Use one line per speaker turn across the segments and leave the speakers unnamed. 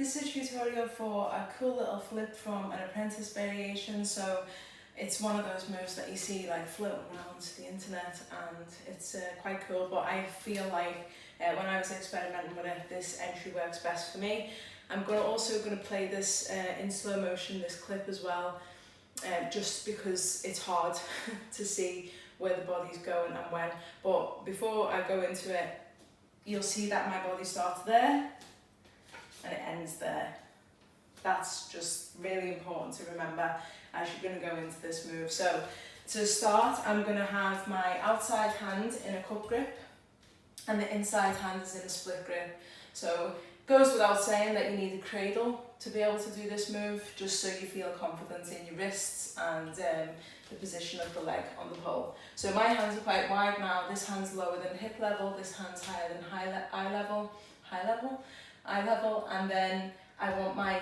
This is a tutorial for a cool little flip from an Apprentice Variation. So it's one of those moves that you see like floating around the internet, and it's quite cool, but I feel like when I was experimenting with it, this entry works best for me. I'm also going to play this in slow motion, this clip as well, just because it's hard to see where the body's going and when. But before I go into it, you'll see that my body starts there and it ends there. That's just really important to remember as you're going to go into this move. So to start, I'm going to have my outside hand in a cup grip and the inside hand is in a split grip. So it goes without saying that you need a cradle to be able to do this move, just so you feel confident in your wrists and the position of the leg on the pole. So my hands are quite wide now. This hand's lower than hip level, this hand's higher than eye level, and then I want my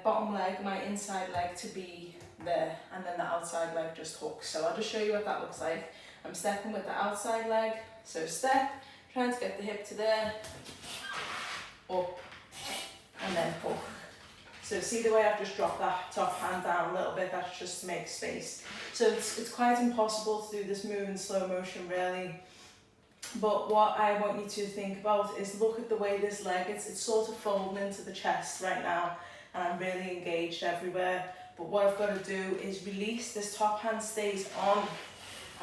bottom leg, my inside leg, to be there, and then the outside leg just hooks. So I'll just show you what that looks like. I'm stepping with the outside leg, so step, trying to get the hip to there, up, and then hook. So see the way I've just dropped that top hand down a little bit, that's just to make space. So it's quite impossible to do this move in slow motion really. But what I want you to think about is look at the way this leg, it's sort of folding into the chest right now, and I'm really engaged everywhere. But what I've got to do is release, this top hand stays on,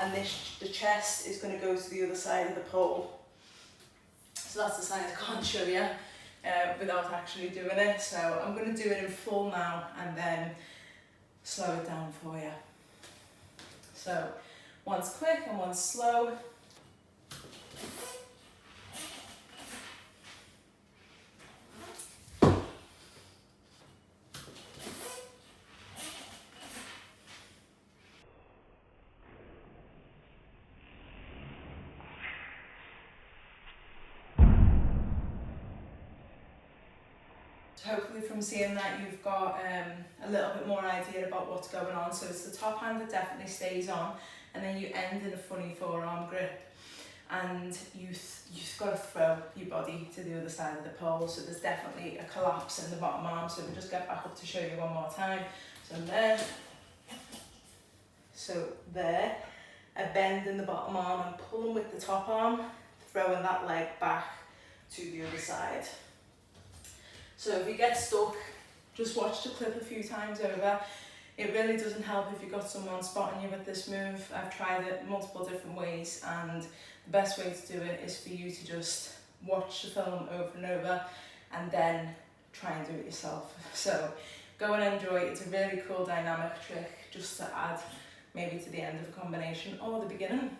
and the chest is going to go to the other side of the pole. So that's the side I can't show you without actually doing it. So I'm going to do it in full now and then slow it down for you. So one's quick and one's slow. Hopefully from seeing that you've got a little bit more idea about what's going on. So it's the top hand that definitely stays on, and then you end in a funny forearm grip, and you've got to throw your body to the other side of the pole. So there's definitely a collapse in the bottom arm. So we'll just get back up to show you one more time. So there, so there, a bend in the bottom arm and pulling with the top arm, throwing that leg back to the other side. So if you get stuck, just watch the clip a few times over. It really doesn't help if you've got someone spotting you with this move. I've tried it multiple different ways, and the best way to do it is for you to just watch the film over and over and then try and do it yourself. So go and enjoy it. It's a really cool dynamic trick just to add maybe to the end of a combination or the beginning.